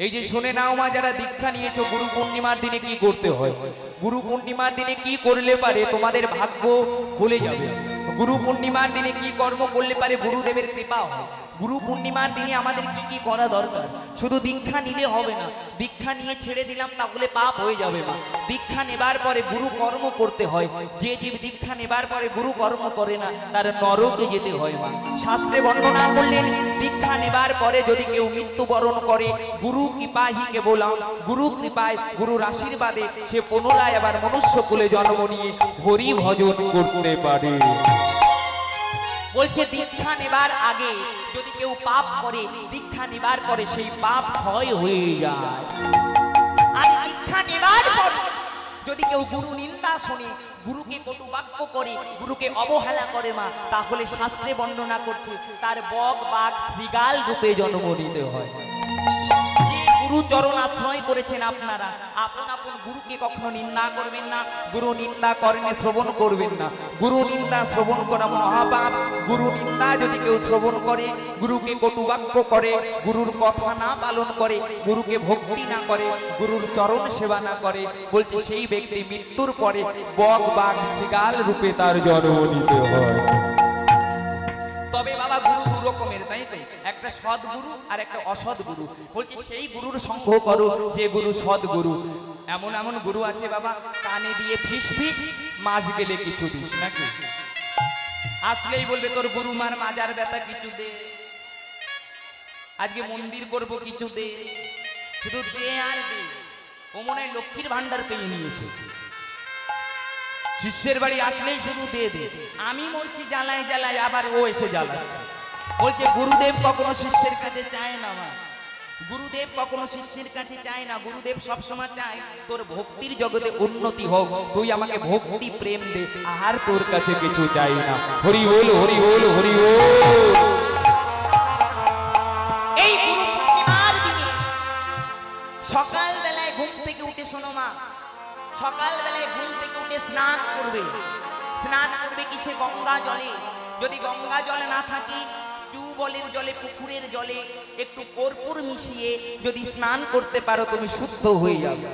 এই যে শুনে নাও মা, যারা দীক্ষা নিয়েছো, গুরু পূর্ণিমার দিনে কি করতে হয়। গুরু পূর্ণিমার দিনে কি করলে পারে তোমাদের ভাগ্য খুলে যাবে। গুরু পূর্ণিমার দিনে কি কর্ম করলে পারে গুরুদেবের কৃপা হয়। গুরু পূর্ণিমার দিনে আমাদের কি কি করা দরকার। শুধু দীক্ষা নিলে হবে না, দীক্ষা নিয়ে ছেড়ে দিলাম তাহলে পাপ হয়ে যাবে মা। দীক্ষা নেবার পরে গুরু কর্ম করতে হয়। যে জীব দীক্ষা নেবার পরে গুরু কর্ম করে না তার নরকে যেতে হয় মা। শাস্ত্রে বর্ণনা করলেন, দীক্ষা নেবার পরে যদি কেউ মৃত্যুবরণ করে, গুরু কৃপাহি কেবলম, গুরু কৃপায়, গুরুর আশীর্বাদে সে পুনরায় আবার মনুষ্য কুলে জন্ম নিয়ে হরি ভজন করতে পারে। বলছে দীক্ষা নেবার আগে যদি কেউ পাপ করে, দীক্ষা নেবার পরে সেই পাপ ক্ষয় হয়ে যায়। আর দীক্ষা নেবার পরে যদি কেউ গুরু নিন্দা শোনে, গুরুকে কটু বাক্য করে, গুরুকে অবহেলা করে মা, তাহলে শাস্ত্রে বর্ণনা করছে তার বক বাঘ মৃগাল রূপে জন্ম নিতে হয়। গুরু চরণ আশ্রয় করেছেন আপনারা, আপন আপন গুরুকে কখনো নিন্দা করবেন না। গুরু নিন্দা করেন শ্রবণ করবেন না। গুরু নিন্দা শ্রবণ করা মহাপাপ। গুরু নিন্দা যদি কেউ শ্রবণ করে, গুরুকে কটু বাক্য করে, গুরুর কথা না পালন করে, গুরুকে ভক্তি না করে, গুরুর চরণ সেবা না করে, বলছে সেই ব্যক্তি মৃত্যুর পরে বক বাঘ মৃগাল রূপে তার জন্ম নিতে হয়। তবে বাবা গুরু দু রকমের, তাই তো, একটা সৎ গুরু আর একটা অসৎ গুরু। বলছে সেই গুরুর সঙ্গ করো যে গুরু সৎ গুরু। এমন এমন গুরু আছে বাবা, কানে দিয়ে ফিস ফিস, মাস গেলে কিছু দিস নাকি। আসলেই বলবে তোর গুরু মার মাজার ব্যথা কিছু দে, আজকে মন্দির করব কিছু দে, শুধু দে আর দে। ও মনে হয় লক্ষ্মীর ভান্ডার পেয়ে নিয়েছে। শিষ্যের বাড়ি আসলেই শুধু দে দে। আমি বলছি জ্বালায় জ্বালায়, আবার ও এসে জ্বালাচ্ছে। বলছে গুরুদেব কখনো শিষ্যের কাছে চায় না মা, গুরুদেব কখনো শিষ্যের কাছে চায় না। গুরুদেব সবসময় চায় তোর ভক্তির জগতে উন্নতি হোক, তুই আমাকে ভক্তি প্রেম দে, আর তোর কাছে কিছু চাই না। হরি বল, হরি বল, হরি বল। এই গুরু পূর্ণিমার দিনে সকাল বেলায় ঘুম থেকে উঠে, শোনো মা, সকাল বেলায় ঘুম থেকে উঠে স্নান করবে। স্নান করবে কিসে? গঙ্গা জলে। যদি গঙ্গা জল না থাকে, টিউবওয়েলের জলে, পুকুরের জলে একটু কর্পূর মিশিয়ে যদি স্নান করতে পারো, তুমি শুদ্ধ হয়ে যাবে।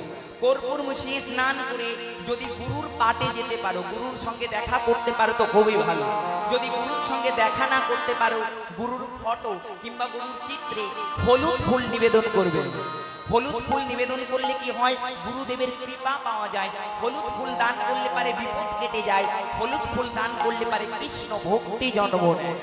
কর্পূর মিশিয়ে স্নান করে যদি গুরুর পাটে যেতে পারো, গুরুর সঙ্গে দেখা করতে পারো তো খুবই ভালো। যদি গুরুর সঙ্গে দেখা না করতে পারো, গুরুর ফটো কিংবা গুরুর চিত্রে হলুদ ফুল নিবেদন করবে। হলুদ ফুল নিবেদন করলে কি হয়? গুরুদেবের কৃপা পাওয়া যায়। হলুদ ফুল দান করলে পারে বিপদ কেটে যায়। হলুদ ফুল দান করলে পারে কৃষ্ণ ভক্তি জন্ম নেয়।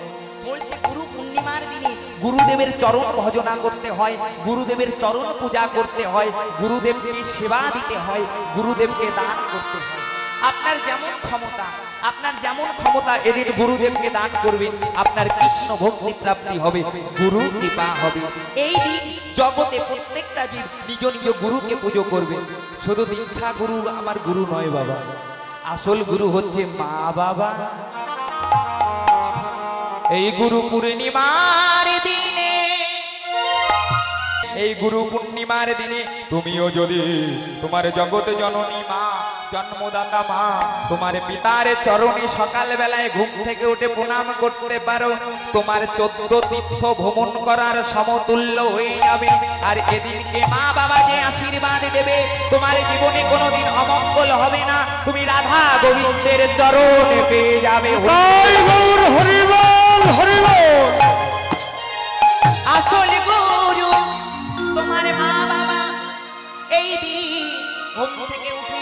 বলছে গুরু পূর্ণিমার দিনে গুরুদেবের চরণ ভজনা করতে হয়, গুরুদেবের চরণ পূজা করতে হয়, গুরুদেবকে সেবা দিতে হয়, গুরুদেবকে দান করতে হয়। আপনার যেমন ক্ষমতা, আপনার যেমন ক্ষমতা এদিন গুরুদেবকে দান করবেন, আপনার কৃষ্ণ ভক্তি প্রাপ্তি হবে, গুরু কৃপা হবে। এই দিন জগতে প্রত্যেকটা জীব নিজ নিজ গুরুকে পুজো করবে। শুধু দীক্ষা গুরু আমার গুরু নয় বাবা, আসল গুরু হচ্ছে মা বাবা। এই গুরু পূর্ণিমার দিনে, এই গুরু পূর্ণিমার দিনে তুমিও যদি তোমার জগৎ জননী মা, জন্মদাতা মা, তোমার পিতার চরণে সকাল বেলায় ঘুম থেকে উঠে প্রণাম করতে পারো, তোমার 14 তীর্থ ভ্রমণ করার সমতুল্য হয়ে যাবে। আর এদিনকে মা বাবা যে আশীর্বাদ দেবে, তোমার জীবনে কোনোদিন অমঙ্গল হবে না। তুমি রাধা গোবিন্দের চরণে পেয়ে যাবে। আসল গুরু তোমার মা বাবা। এই দিন ঘুম থেকে উঠে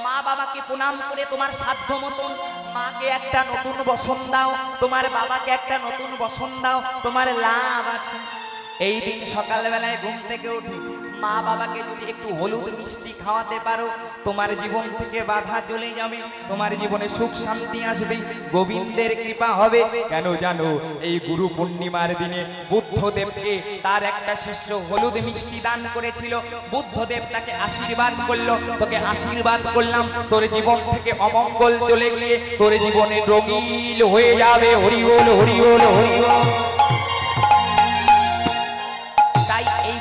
মা বাবাকে প্রণাম করে তোমার সাধ্য মতন মাকে একটা নতুন বসন দাও, তোমার বাবাকে একটা নতুন বসন দাও, তোমার লাভ আছে। এই দিন সকালবেলায় ঘুম থেকে উঠে মা বাবাকে যদি একটু হলুদ মিষ্টি খাওয়াতে পারো, তোমার জীবন থেকে বাধা চলে যাবে, তোমার জীবনে সুখ শান্তি আসবে, গোবিন্দের কৃপা হবে। কেন জানো? এই গুরু পূর্ণিমার দিনে বুদ্ধদেবকে তার একটা শিষ্য হলুদ মিষ্টি দান করেছিল। বুদ্ধদেব তাকে আশীর্বাদ করলো, তোকে আশীর্বাদ করলাম, তোর জীবন থেকে অমঙ্গল চলে গিয়ে তোর জীবনে রঙিন হয়ে যাবে। হরি বল, হরি বল, হরি বল।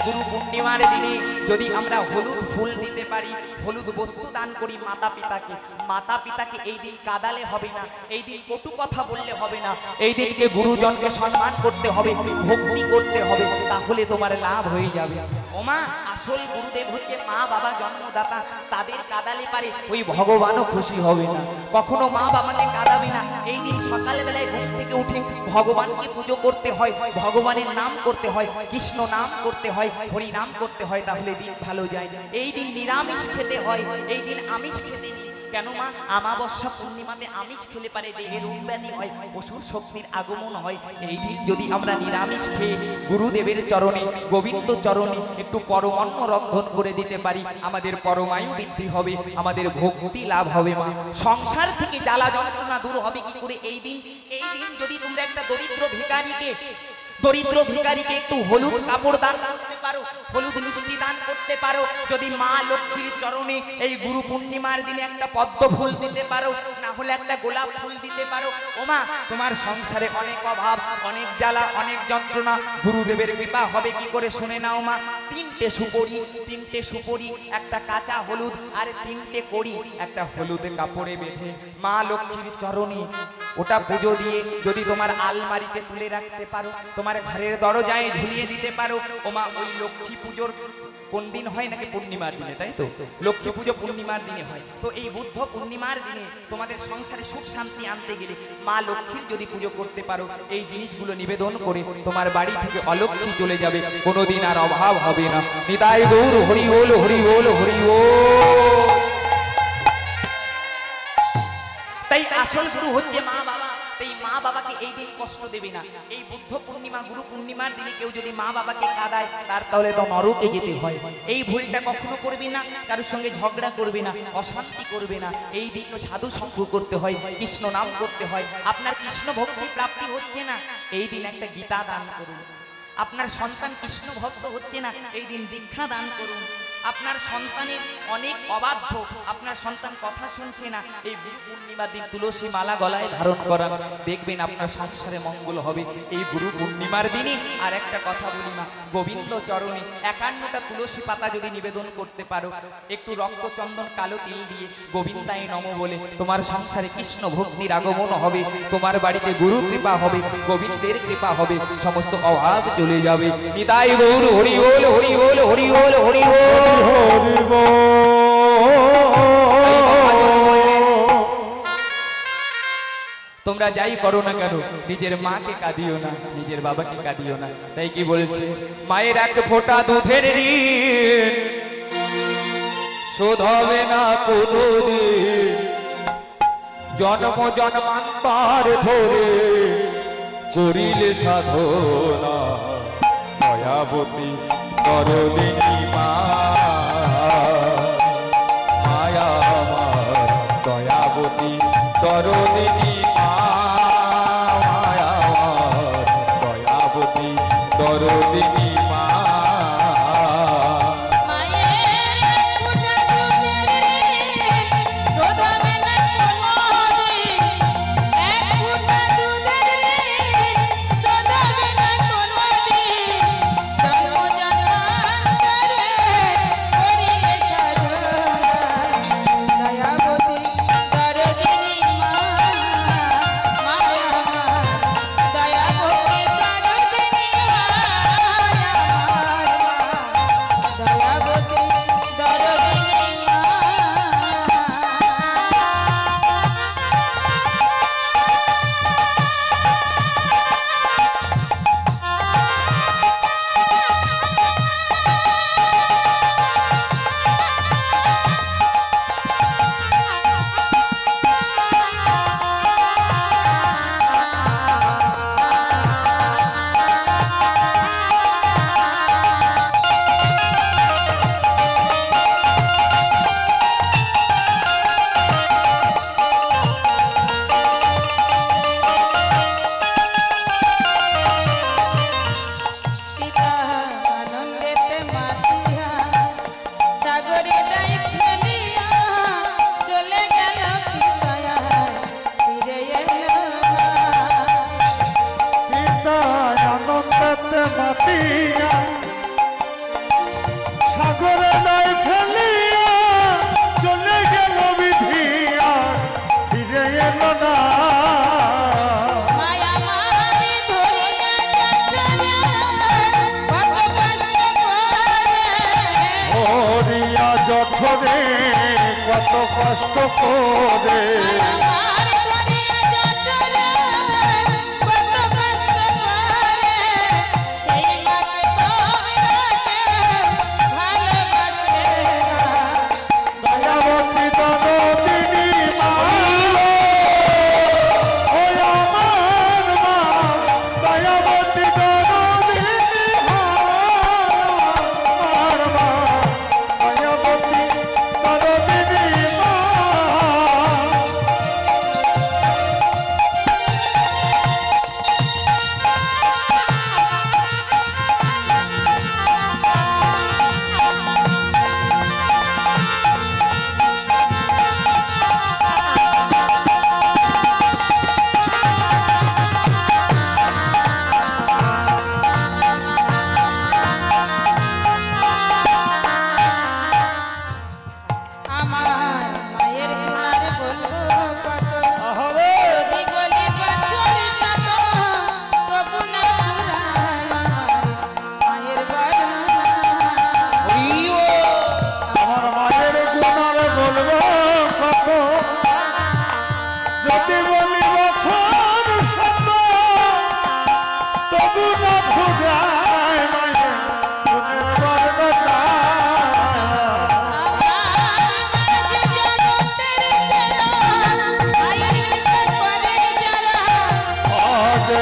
গুরু পূর্ণিমার দিনে যদি আমরা হলুদ ফুল দিতে পারি, হলুদ বস্তু দান করি মাতা পিতাকে, মাতা পিতাকে এই দিন কাঁদালে হবে না, এই দিন কটু কথা বললে হবে না, এই দিনকে গুরুজনকে সম্মান করতে হবে, ভক্তি করতে হবে, তাহলে তোমার লাভ হয়ে যাবে। ওমা আসল গুরুদেব হচ্ছে মা বাবা জন্মদাতা, তাদের কাদালে পারে ওই ভগবানও খুশি হবে না। কখনো মা বাবাকে কাঁদাবে না। এই দিন সকালবেলায় ঘুম থেকে উঠে ভগবানকে পুজো করতে হয়, ভগবানের নাম করতে হয়, কৃষ্ণ নাম করতে হয়, হরি নাম করতে হয়, তাহলে দিন ভালো যায়। এই দিন নিরামিষ খেতে হয়, এই দিন আমিষ খেতে নেই। কেন মা? আমাবস্যা পূর্ণিমাতে আমিষ খেলে পারে দেহের উন্নতি হয়, অসুর শক্তির আগমন হয়। এই দিন যদি আমরা নিরামিষ খেয়ে গুরুদেবের চরণে, গোবিন্দ চরণে একটু পরমান্ন রন্ধন করে দিতে পারি, আমাদের পরমায়ু বৃদ্ধি হবে, আমাদের ভক্তি লাভ হবে। মা সংসার থেকে জ্বালা যন্ত্রণা দূর হবে কি করে? এই দিন যদি তোমরা একটা দরিদ্র ভিখারিকে একটু হলুদ কাপড় দান করতে পারো, হলুদ মিষ্টি দান করতে পারো, যদি মা লক্ষ্মীর চরণে এই গুরু পূর্ণিমার দিনে একটা পদ্ম ফুল দিতে পারো, না হলে একটা গোলাপ ফুল দিতে পারো, ওমা তোমার সংসারে অনেক অভাব, অনেক জ্বালা, অনেক যন্ত্রণা গুরুদেবের কৃপা হবে কি করে? শুনে নাও মা, তিনটে সুপরি, একটা কাঁচা হলুদ আর তিনটে কড়ি একটা হলুদ কাপড়ে বেঁধে মা লক্ষ্মীর চরণে ওটা পুজো দিয়ে যদি তোমার আলমারিতে তুলে রাখতে পারো, তোমার ঘরের দরজায় ঝুলিয়ে দিতে পারো, ওমা ওই লক্ষ্মী পুজোর কোন দিন হয়? নাকি পূর্ণিমার দিনে, তাই তো? লক্ষ্মী পুজো পূর্ণিমার দিনে হয়। তো এই বুদ্ধ পূর্ণিমার দিনে তোমাদের সংসারে সুখ শান্তি আনতে গেলে মা লক্ষ্মীর যদি পুজো করতে পারো, এই জিনিসগুলো নিবেদন করে তোমার বাড়ি থেকে অলক্ষ্মী চলে যাবে, কোনোদিন আর অভাব হবে না। নিতাই গৌর হরি বল, হরি বল, হরি বল। তাই আসল গুরু হচ্ছে মা বাবা। এই মা বাবাকে এই দিন কষ্ট দেবে না। এই বুদ্ধ পূর্ণিমা, গুরু পূর্ণিমার দিনে কেউ যদি মা বাবাকে কাঁদায়, তার তাহলে তো নরকে যেতে হয়। এই ভুলটা কখনো করবে না, কারোর সঙ্গে ঝগড়া করবে না, অশান্তি করবে না। এই দিন সাধু সঙ্গ করতে হয়, কৃষ্ণ নাম করতে হয়। আপনার কৃষ্ণ ভক্তি প্রাপ্তি হচ্ছে না, এই দিন একটা গীতা দান করুন। আপনার সন্তান কৃষ্ণ ভক্ত হচ্ছে না, এই দিন দীক্ষা দান করুন। আপনার সন্তানের অনেক অবাধ্য, আপনার সন্তান কথা শুনছে না, এই গুরু পূর্ণিমার দিন তুলসী মালা গলায় ধারণ করান, দেখবেন আপনার সংসারে মঙ্গল হবে। এই গুরু পূর্ণিমার দিনে আর একটা কথা বলি মা, গোবিন্দ চরণে 51টা তুলসী পাতা যদি নিবেদন করতে পারো, একটু রক্তচন্দন কালো তিল দিয়ে গোবিন্দায় নম বলে, তোমার সংসারে কৃষ্ণ ভক্তির আগমন হবে, তোমার বাড়িতে গুরু কৃপা হবে, গোবিন্দের কৃপা হবে, সমস্ত অভাব চলে যাবে। নিতাই গৌর হরি বল, হরি বল, হরি বল, হরি বল। তোমরা যাই করো না কেন, নিজের মাকে কাঁদিও না, নিজের বাবাকে কাঁদিও না। তাই কি বলছে? মায়ের এক ফোঁটা দুধের ঋণ শোধ হবে না কোনোদিন, জন্ম জন্মান্তর ধরে করিলে সাধনা, দয়াবতী দরদিনী মা, মায়া আমার দয়াবতী দরদিনী মা, মায়া আমার দয়াবতী দরদিনী মা। বছরে কত কষ্ট করে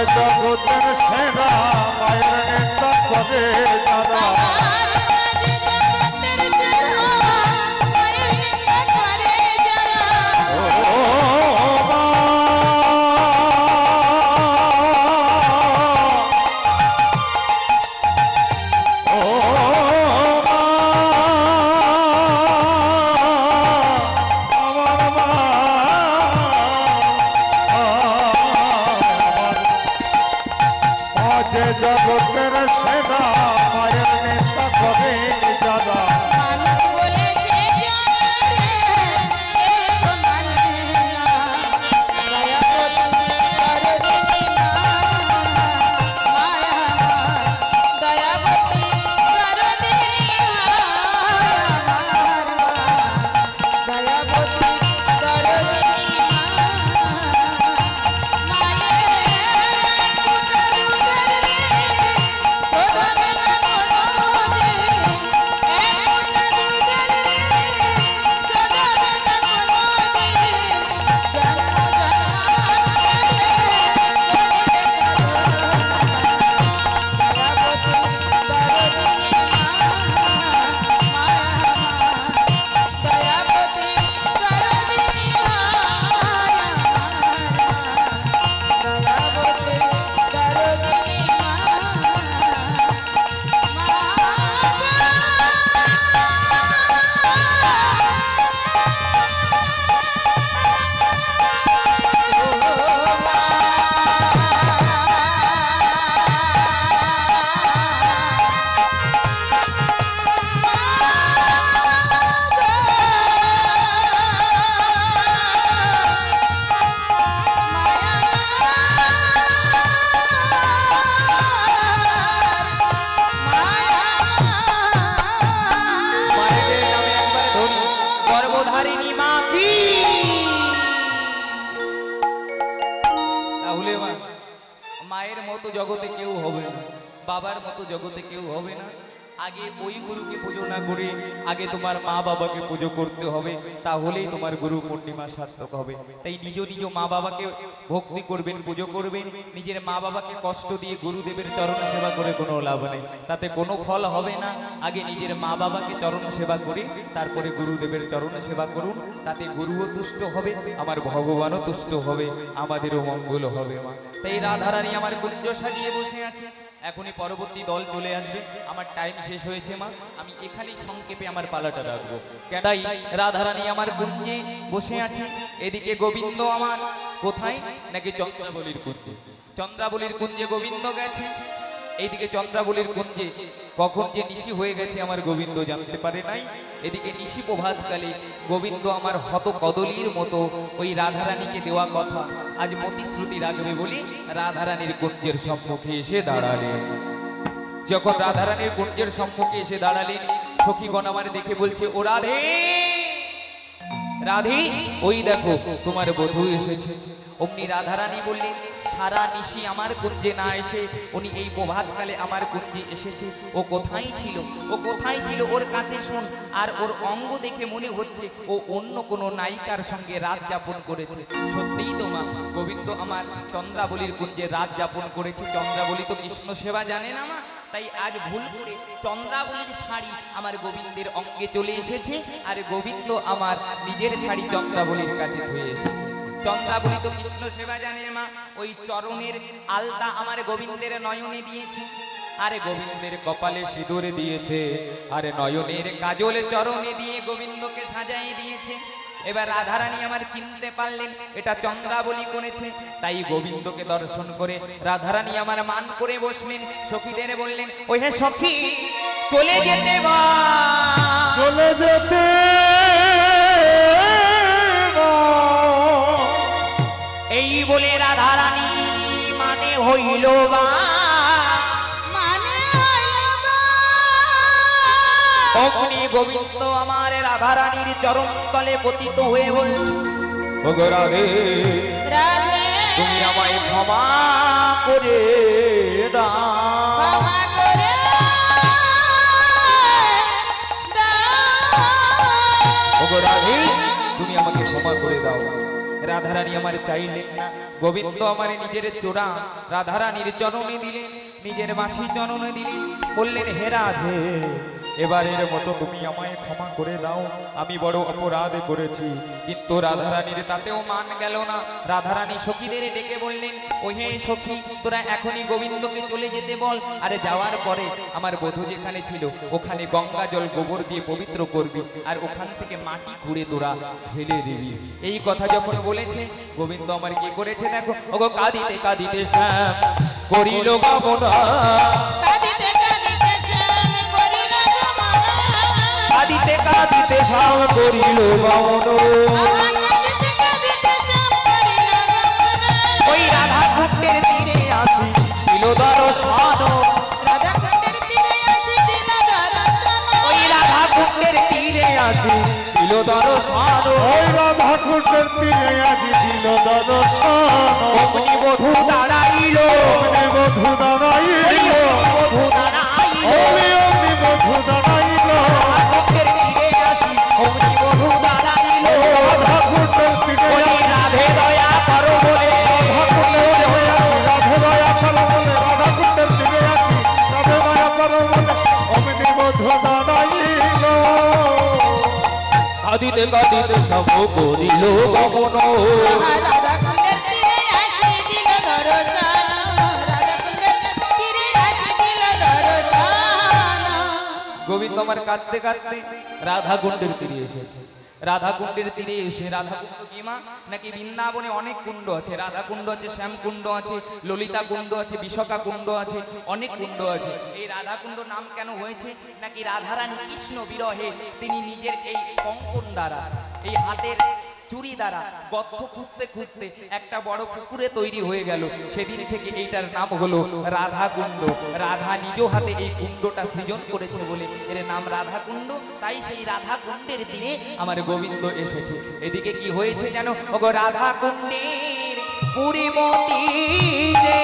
জগতের সেরা মায়ের নিন্দা করে যারা জগতের সেরা মায়ের নেতা করে যারা মায়ের মতো জগতে কেউ হবে না, বাবার মতো জগতে কেউ হবে না। আগে ওই গুরুকে পুজো না করে আগে তোমার মা বাবাকে পুজো করতে হবে, তাহলেই তোমার গুরু পূর্ণিমা সার্থক হবে। তাই নিজ নিজ মা বাবাকে ভক্তি করবেন, পুজো করবেন। নিজের মা বাবাকে কষ্ট দিয়ে গুরুদেবের চরণ সেবা করে কোনো লাভ নেই, তাতে কোনো ফল হবে না। আগে নিজের মা বাবাকে চরণ সেবা করে তারপরে গুরুদেবের চরণ সেবা করুন, তাতে গুরুও তুষ্ট হবে, আমার ভগবানও তুষ্ট হবে, আমাদেরও মঙ্গল হবে মা। তাই রাধারানী আমার কুঞ্জ সাজিয়ে বসে আছে, এখনই পরবর্তী দল চলে আসবে। আমার টাইম শেষ হয়েছে মা, আমি এখানেই সংক্ষেপে আমার পালাটা রাখবো। তাই রাধারানী আমার কুঞ্জে বসে আছে, এদিকে গোবিন্দ আমার কোথায় নাকি চন্দ্রাবলীর কুঞ্জে। চন্দ্রাবলীর কুঞ্জে গোবিন্দ গেছে, এইদিকে চন্দ্রাবলীর কুঞ্জে কখন যে নিশি হয়ে গেছে আমার গোবিন্দ জানতে পারে নাই। এদিকে নিশি প্রভাতকালে গোবিন্দ আমার হত কদলির মতো ওই রাধারানীকে দেওয়া কথা আজ প্রতিশ্রুতি রাখবে বলে রাধারানীর কুঞ্জের সম্মুখে এসে দাঁড়ালেন। যখন রাধারানীর কুঞ্জের সম্মুখে এসে দাঁড়ালেন, সখীগণ আমার দেখে বলছে, ও রাধে রাধে, ওই দেখো তোমার বধূ এসেছে। অমনি রাধারানী বললেন, সারা নিশি আমার কুঞ্জে না এসে উনি এই প্রভাতকালে আমার কুঞ্জে এসেছে। ও কোথায় ছিল, ও কোথায় ছিল? ওর কাছে শোন। আর ওর অঙ্গ দেখে মনে হচ্ছে ও অন্য কোনো নায়িকার সঙ্গে রাত যাপন করেছে। সত্যিই তো মা, গোবিন্দ আমার চন্দ্রাবলীর কুঞ্জে রাত যাপন করেছে। চন্দ্রাবলী তো কৃষ্ণ সেবা জানে না মা, তাই আজ ভুল করে চন্দ্রাবলীর শাড়ি আমার গোবিন্দের অঙ্গে চলে এসেছে, আর গোবিন্দ আমার নিজের শাড়ি চন্দ্রাবলীর কাছে ধুয়ে এসেছে। চন্দ্রাবলী তো কৃষ্ণ সেবা জানে মা, ওই চরণের আলতা আমার গোবিন্দের নয়নে দিয়েছে, আরে গোবিন্দের কপালে সিঁদুরে দিয়েছে, আরে নয়নের কাজলে চরণে দিয়ে গোবিন্দকে সাজাই দিয়েছে। এবার রাধারানী আমার চিনতে পারলেন এটা চন্দ্রাবলী করেছে, তাই গোবিন্দকে দর্শন করে রাধারানী আমার মান করে বসলেন। সখীদের বললেন, ওই হে সখী চলে যেতে বা, চলে যেতে এই বলে রাধারানী মানে হইল বা, অগ্নি গোবিন্দ আমার রাধারানীর চরণ তলে পতিত হয়ে বলছে, ওগো রাধে তুমি আমায় ক্ষমা করে দাও। ওগো রাধে তুমি আমাকে ক্ষমা করে দাও। রাধারানী আমার চাইলেন না, গোবিন্দ আমার নিজের চোরা রাধারানীর চরণে দিলেন, নিজের বাঁশি চরণে দিলেন, বললেন, হে রাধে এবারের মতো তুমি আমায় ক্ষমা করে দাও, আমি বড় অপরাধ করেছি। কিন্তু রাধারানীর তাতেও মান গেল না। রাধারানী সখীদের ডেকে বললেন, ও হে সখী তোরা এখনই গোবিন্দকে চলে যেতে বল, আরে যাওয়ার পরে আমার বধূ যেখানে ছিল ওখানে গঙ্গা জল গোবর দিয়ে পবিত্র করবি, আর ওখান থেকে মাটি খুঁড়ে তোরা ফেলে দিবি। এই কথা যখন বলেছে গোবিন্দ আমার কি করেছে দেখো, ওগো কাঁদিতে কাঁদিতে শ্যাম করিল কামনা, কাঁদিতে কাঁদিতে শ্যাম করিল কামনা, ওই রাধা কুণ্ডের তীরে আসি ছিল দর্শন, ওই রাধা কুণ্ডের তীরে আসি ছিল দর্শন, ওই রাধা কুণ্ডের তীরে আজি ছিল দর্শন, অগ্নি বধূ দাঁড়াইল, অগ্নি বধূ দাঁড়াইল, বধূ দাঁড়াইল, অগ্নি বধূ দাঁড়াইল, রাধা কুণ্ডের তীরে আসি অগ্নি বধূ দাঁড়াইল, রাধা কুণ্ডের তীরে বলি রাধে দয়া করো বলে, রাধে দয়া করো বলে, রাধা কুণ্ডের তীরে আছি রাধে দয়া করো বলে, অগ্নি বধূ দাঁড়াইল, কাঁদিতে কাঁদিতে সব করিল গমন, গোবিন্দ আমার কাঁদতে কাঁদতে রাধা কুণ্ডের তীরে এসেছে। রাধা কুণ্ডের তীরে এসে, রাধা কুণ্ড কি মা, নাকি বৃন্দাবনে অনেক কুণ্ড আছে, রাধা কুণ্ড আছে, শ্যাম কুণ্ড আছে, ললিতা কুণ্ড আছে, বিশাখা কুণ্ড আছে, অনেক কুণ্ড আছে। এই রাধা কুণ্ড নাম কেন হয়েছে, নাকি রাধারানী কৃষ্ণ বিরহে তিনি নিজের এই কঙ্কন দ্বারা, এই হাতের চুরি দ্বারা গর্ত খুঁজতে খুঁজতে একটা বড় পুকুরে তৈরি হয়ে গেল, সেদিন থেকে এইটার নাম হলো রাধা কুণ্ড। রাধা নিজ হাতে এই কুণ্ডটা সৃজন করেছে বলে এর নাম রাধা কুণ্ড, তাই সেই রাধা কুণ্ডের তীরে আমার গোবিন্দ এসেছে। এদিকে কি হয়েছে জানো, ওগো রাধা কুণ্ডের পুরীমতি রে,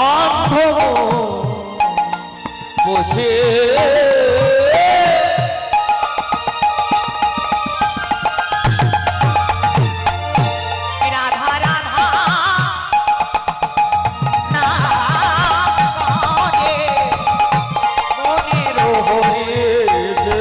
অন্ধ বসে রাধা রাধা না কাজে মনের হয়েছে,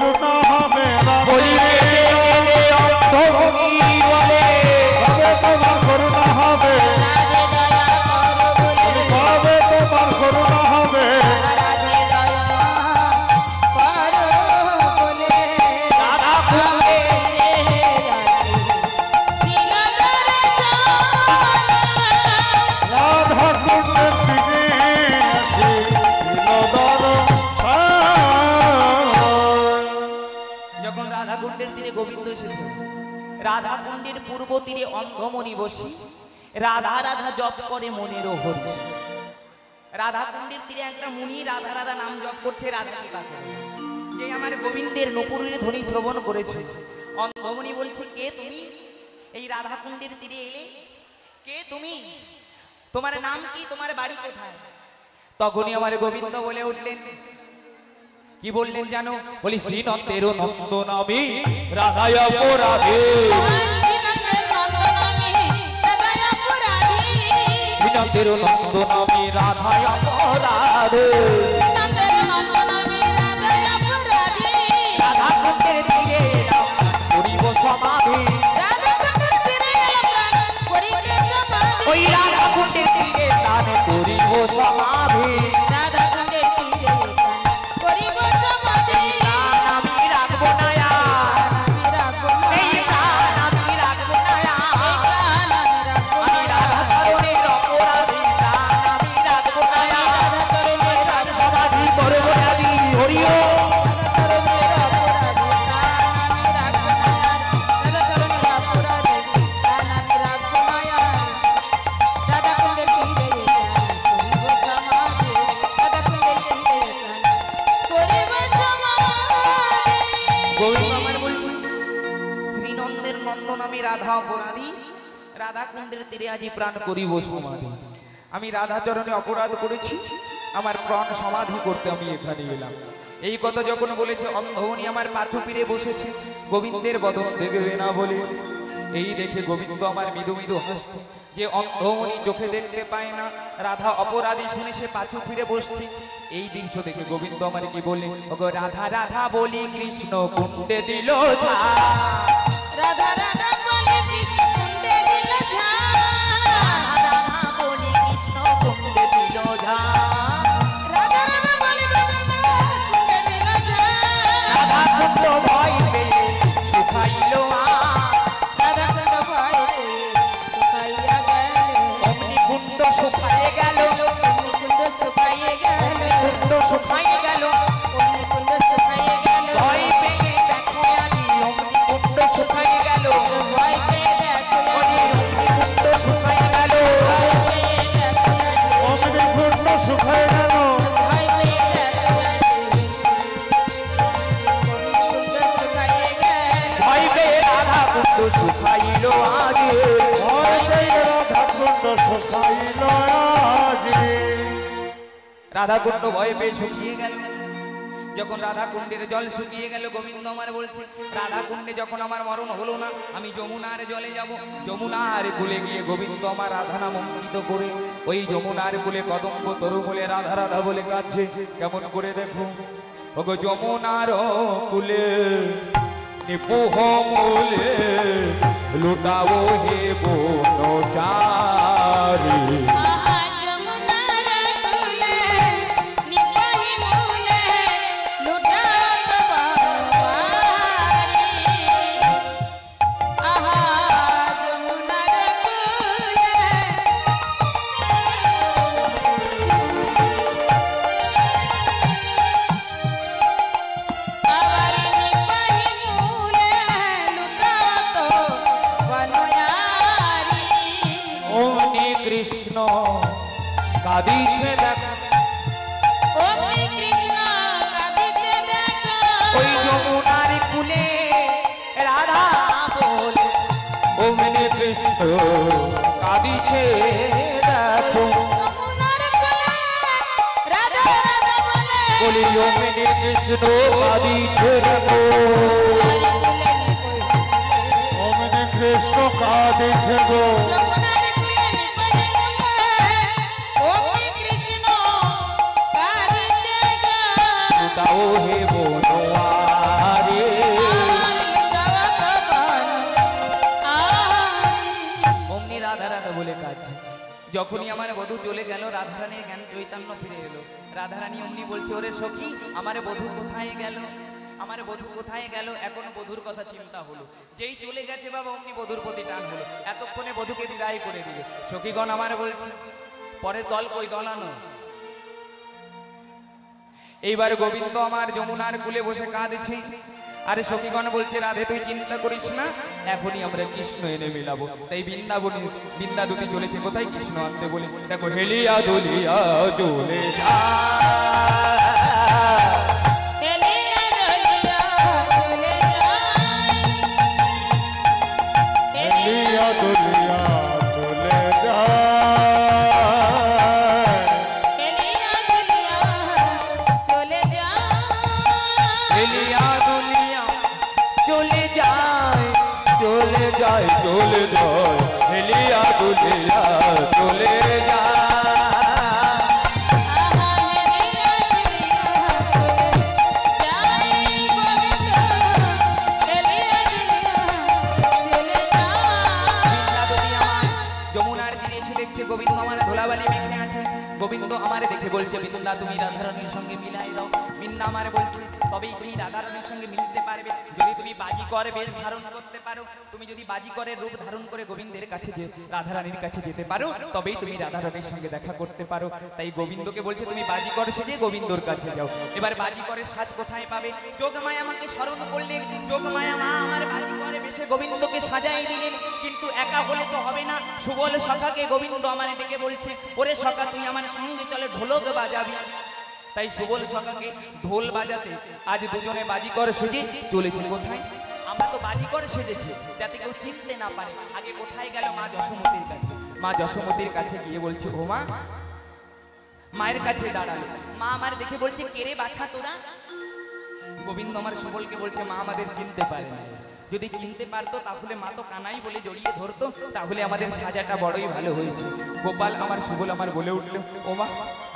করুণা হবে বলি কেঁদে কেঁদে অন্ধভঙ্গি বলে কবে তোমার করুণা হবে কবে তোমার করুণা হবে রাধা কুণ্ডে রাধা কুণ্ডের দিকে আসি বিনোদন যখন রাধা কুণ্ডের তীরে গোবিন্দ এসেছে, রাধা কুণ্ডের পূর্ব তীরে অন্ধমণি বসি রাধা রাধা জপ করে মনের হরি। রাধা কুণ্ডের তীরে একটা মুনি রাধা রাধা নাম জপ করছে রাধা কি পাকে, যে আমার গোবিন্দের নপুরের ধ্বনি শ্রবণ করেছে। অন্ধমণি বলছে, কে তুমি? এই রাধা কুণ্ডের তীরে এলে কে তুমি? তোমার নাম কি? তোমার বাড়ি কোথায়? তখনই আমার গোবিন্দ বলে উঠলেন, কি বললেন জানো? বলি শ্রীনন্দের নন্দন আমি রাধায় অপরাধী, শ্রীনন্দের নন্দন আমি রাধায় অপরাধী। রাধা কুণ্ডের তীরে এলাম করিব সমাধি, ওই রাধা কুণ্ডের তীরে দান করিব সমাধি। প্রাণ আমি রাখবো না আর, এই প্রাণ আমি রাখবো না আর, আমি রাধা চরণের অপরাধী, প্রাণ আমি রাখবো না আর, প্রাণ সমাধি করবো আদি হরিও। গোবিন্দ আমার বলছি, শ্রীনন্দের নন্দন আমি রাধা অপরাধী, রাধা কুণ্ডের তীরে আজি প্রাণ করিব সমাধি। আমি রাধা চরণে অপরাধ করেছি, আমার প্রাণ সমাধি করতে আমি এখানে এলাম। এই কথা যখন বলেছে, অন্ধমণি আমার পাথু ফিরে বসেছে, গোবিন্দের বদন দেখবে না বলে। এই দেখে গোবিন্দ আমার মৃদু মৃদু হাসছে, যে অন্ধমণি চোখে দেখতে পায় না, রাধা অপরাধী শুনে সে পাছু ফিরে বসছে। এই দৃশ্য দেখে গোবিন্দ আমার কি বলে, ওগো রাধা রাধা বলি কৃষ্ণ কুণ্ডে দিল ঝা। রাধা রাধা বলে কৃষ্ণ কুণ্ডে দিল ঝাঁ, রাধা বলি কৃষ্ণ কুণ্ডে দিল ঝা। রাধা রাধা বলে গোবিন্দ কুণ্ডে দিল ঝাঁ, রাধা কুণ্ড ভয় পেয়ে শুকাইল রাধা কুণ্ড ভয় পেয়ে শুকাইয়া গেল, অগ্নি কুণ্ড শুকাইয়ে গেল, অগ্নিকুণ্ড শুকাইয়া গেল, কুণ্ড শুকাইয়ে গেল, অগ্নিকুণ্ড শুকাইয়া গেল, ভয় পেয়ে দেখো আজি অগ্নি কুণ্ড শুকাইয়ে গেল, ভয় পেয়ে দেখো অগ্নি কুণ্ড শুকাইয়ে গেল। ভয় পেয়ে দেখো অগ্নিকুণ্ড শুকায় গেল ভয় পেয়ে দেখো অগ্নিকুণ্ড শুকাইয়া গেল, ভয় পেয়ে রাধা কুণ্ড শুকাইল আগে। ভয় পেয়ে রাধাকুণ্ড শুকাইল আজি রাধা কুণ্ড ভয় পেয়ে শুকিয়ে গেল। যখন রাধা কুণ্ডের জল শুকিয়ে গেল, গোবিন্দ আমার বলছে, রাধা কুণ্ডে যখন আমার মরণ হলো না, আমি যমুনার জলে যাব। যমুনার কুলে গিয়ে গোবিন্দ আমার রাধা নাম অঙ্কিত করে, ওই যমুনার কুলে কদম্ব তরু বলে রাধা রাধা বলে কাঁদছে। কেমন করে দেখো, ওগো যমুনার কুলে নিপুহ মূলে লুটাবো হে বনচারী। আহা যমুনার কুলে নিপাহি মূলে লুটাত বাবারি, আহা যমুনার কুলে বাবারি নিপাহি মূলে লুটাত বনয়ারি, অগ্নি কৃষ্ণ কাঁদিছে দেখো, অগ্নি কৃষ্ণ কাঁদিছে দেখো, ওই যমুনার কুলে রাধা বলে, অগ্নি কৃষ্ণ কাঁদিছে দেখো, যমুনার কুলে রাধা রাধা বলে, বলি অগ্নি কৃষ্ণ কাঁদিছে দেখো। অগ্নি কৃষ্ণ কাঁদিছে গো যমুনার কুলে নিপাহি মূলে অগ্নি কৃষ্ণ কাঁদিছে গো, লুটাও হে বনোয়ারি। যখনই আমার বধূ চলে গেল রাধারানীর জ্ঞান চৈতন্য ফিরে এলো। রাধারানী অমনি বলছে, ওরে সখী আমার বধূ কোথায় গেল, আমার বধূ কোথায় গেল? এখনো বধূর কথা চিন্তা হলো, যেই চলে গেছে বাবা অমনি বধূর প্রতি টান হলো, এতক্ষণে বধূকে বিদায় করে দিবে। সখীগণ আমার বলছে, পরের দল কই দলানো। এইবার গোবিন্দ আমার যমুনার কূলে বসে কাঁদছে। আরে সখীগণ বলছে, রাধে তুই চিন্তা করিস না, এখনই আমরা কৃষ্ণ এনে মিলাবো। তাই বৃন্দাবনী বৃন্দা দুটি চলেছে কোথায় কৃষ্ণ আনতে বলে। দেখো হেলিয়া দুলিয়া চলে যা, হেলিয়া দুলিয়া চলে যায়, হেলিয়া দুলিয়া চলে যায়, হেলিয়া দুলিয়া চলে যায়, হেলিয়া দুলিয়া চলে যায়, চলে যায়, চলে যায়, হেলিয়া দুলিয়া চলে যায়। আহা হেলিয়া দুলিয়া চলে যায়, গোবিন্দ হেলিয়া দুলিয়া চলে যায়। বৃন্দা দুটি আমার যমুনার তীরে এসে দেখছে গোবিন্দ আমার ধুলাবালি মেখে আছে। গোবিন্দ আমারে দেখে বলছে, বৃন্দা তুমি রাধারানীর সঙ্গে মিলাই দাও। বৃন্দা আমারে বলছে, তবেই তুমি রাধারানীর সঙ্গে মিলতে পারবে যদি তুমি বাজিকর বেশ ধারণ করতে পারো। তুমি যদি বাজিকরের রূপ ধারণ করে গোবিন্দের কাছে যে রাধারানীর কাছে যেতে পারো, তবেই তুমি রাধারানীর সঙ্গে দেখা করতে পারো। তাই গোবিন্দকে বলছে, তুমি বাজিকর সেজে গোবিন্দর কাছে যাও। এবার বাজিকরের সাজ কোথায় পাবে? যোগমায়া আমাকে স্মরণ করলেন, যোগমায়া মা আমার বাজিকরে বেশে গোবিন্দকে সাজাই দিলেন। কিন্তু একা হলে তো হবে না, সুবল সখাকে গোবিন্দ আমার ডেকে বলছে, ওরে সখা তুই আমার সঙ্গে চলে ঢোলক বাজাবি। তাই সুবল সখাকে ঢোল বাজাতে আজ দুজনে বাজিকর সেজে চলেছে। কোথায়? আমরা তো বাজিকর সেজেছি যাতে কেউ চিনতে না পারে। আগে কোথায় গেল? মা যশোমতির কাছে। মা যশোমতির কাছে গিয়ে বলছে, ও মা, মায়ের কাছে দাঁড়ালো। মা আমার দেখে বলছে, কেরে বাছা তোরা? গোবিন্দ আমার সুবলকে বলছে, মা আমাদের চিনতে পারে না। যদি চিনতে পারতো তাহলে মা তো কানাই বলে জড়িয়ে ধরতো, তাহলে আমাদের সাজাটা বড়ই ভালো হয়েছে। গোপাল আমার সুবল আমার বলে উঠলো, ও মা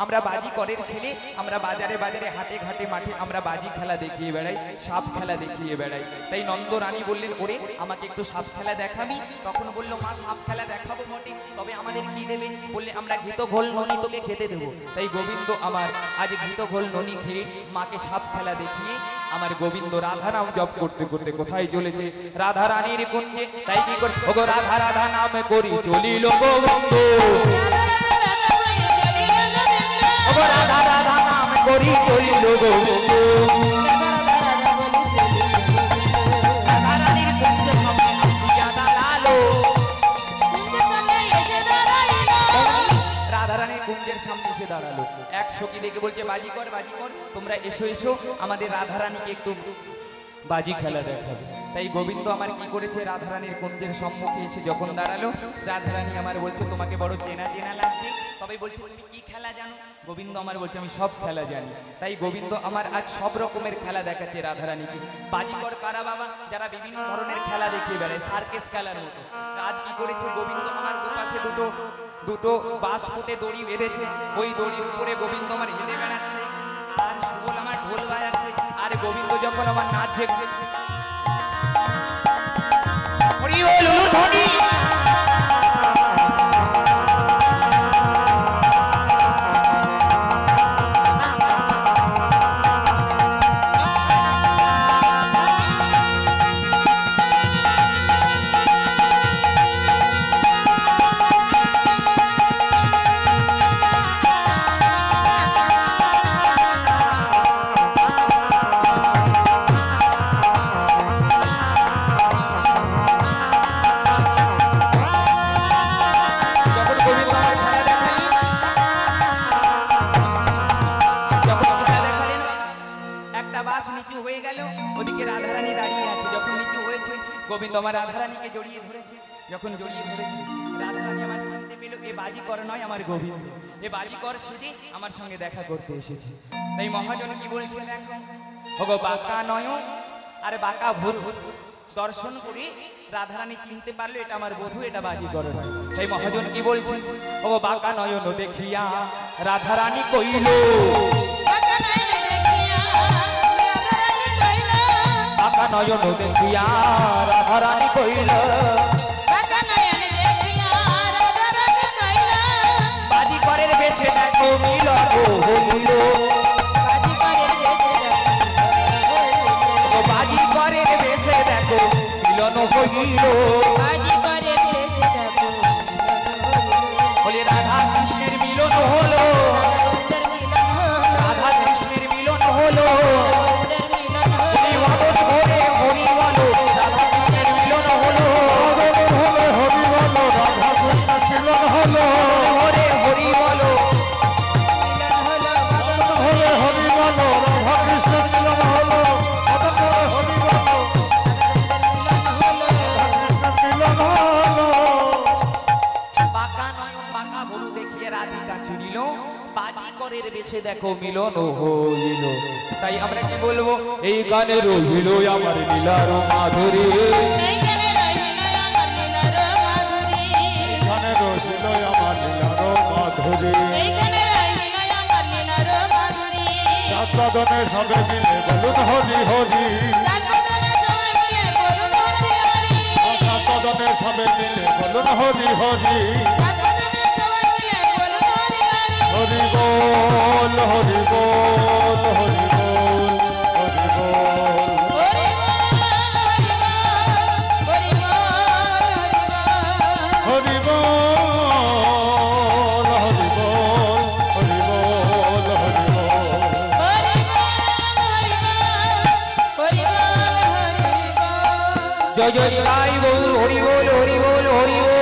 আমরা বাজিকরের ছেলে, আমরা বাজারে বাজারে হাটে ঘাটে মাঠে আমরা বাজি খেলা দেখিয়ে বেড়াই, সাপ খেলা দেখিয়ে বেড়াই। তাই নন্দ রানী বললেন, ওরে আমাকে একটু সাপ খেলা দেখাবি? তখন বললো, মা সাপ খেলা দেখাবো বটে, তবে আমাদের কি দেবে? বললে, আমরা ঘৃত ঘোল ননি তোকে খেতে দেবো। তাই গোবিন্দ আমার আজ ঘৃত ঘোল ননি খেয়ে মাকে সাপ খেলা দেখিয়ে আমার গোবিন্দ রাধা নাম জপ করতে করতে কোথায় চলেছে? রাধা রানীর কুঞ্জে। তাই কি করে? ওগো রাধা রাধা নাম করি চলিল গোবিন্দ, ওগো রাধা রাধা নাম করি চলিল গোবিন্দ। রাধা রানীর কুঞ্জে সঙ্গে আসিয়া দাঁড়ালো, রাধা রানীর কুঞ্জের সামনে এসে দাঁড়ালো। এক সখী দেখে বলছে, বাজিকর বাজিকর তোমরা এসো এসো, আমাদের রাধা রানীকে একটু বাজি খেলা দেখাবে। তাই গোবিন্দ আমার কি করেছে? রাধারানীর কুঞ্জের সম্মুখে এসে যখন দাঁড়ালো, রাধারানী আমার বলছে, তোমাকে বড় চেনা চেনা লাগছে। তবে বলছে, তুমি কি খেলা জানো? গোবিন্দ আমার বলছে, আমি সব খেলা জানি। তাই গোবিন্দ আমার আজ সব রকমের খেলা দেখাচ্ছে রাধারানীকে। বাজিকর কারা বাবা? যারা বিভিন্ন ধরনের খেলা দেখিয়ে বেড়ায়, সার্কেস খেলার মতো। আজ কি করেছে গোবিন্দ আমার? দুপাশে দুটো বাঁশ পুঁতে দড়ি বেঁধেছে, ওই দড়ির উপরে গোবিন্দ আমার হেঁটে বেড়াচ্ছে, আর সুবল আমার ঢোল বাজাচ্ছে। আর গোবিন্দ যখন আমার নাচ ঝেঁকছে, হরি বল ধ্বনি, গোবিন্দ আমার রাধারানীকে জড়িয়ে ধরেছে। যখন জড়িয়ে ধরেছে, রাধারানী আমার চিনতে পেল, এ বাজিকর নয় আমার গোবিন্দ, এ বাজিকর সেজে আমার সঙ্গে দেখা করতে এসেছে। তাই মহাজন কি বলছেন? দেখো, ওগো বাঁকা নয় আর বাঁকা ভুরু দর্শন করে রাধারানী চিনতে পারলো এটা আমার বধূ, এটা বাজিকর নয়। তাই মহাজন কি বলছেন? ওগো বাঁকা নয়ন দেখিয়া রাধারানী কইল, বাঁকা নয়ন দেখিয়া রাধারানী কইল, হইল বাজি করে দেশে দেখো ও বাজি করে বেশে দেখো মিলন হইল বাজি করে দেশে দেখো বলে রাধা কৃষ্ণের মিলন হলো মিলন হলো রাধা কৃষ্ণের মিলন হলো মিলন হলো হরিবল হরে হরিবল রাধা কৃষ্ণের মিলন হলো হলে হরি বলো রাধা কৃষ্ণ মিলন হলো হরে হরিবল মিলন হলো মদন হলে হরি বলো রাধা কৃষ্ণ মিলন হলো মদন হলে হরি বলো মিলন হলো কৃষ্ণ মিলন হলো বাঁকা নয়ন বাঁকা ভুরু দেখিয়ে রাধিকা চুরিল বাজি করের বেশে দেখো মিলন হইল তাই আমরা কি বলবো এই গানে রইল আমার লীলার মাধুরী এইখানে রহিল আমার লীলার মাধুরী এখানে রহিল আমার লীলার মাধুরী এইখানে রহিল আমার লীলার মাধুরী চাঁদনে সবে মিলে বলুন হরি হরি চাঁদনে সবাই মিলে বলুন হরি হরি চাঁদনে সবে মিলে বলুন হরি হরি চাঁদনে সবাই মিলে বলুন হরি হরি হরি বল হরি বল হরি বল হরি বল হরি বল হরি বল হরি বল হরি বল হরি বল হরি বল হরি বল হরি বল হরি বল জয় জয় রাই গৌর হরি বল হরি বল হরি বল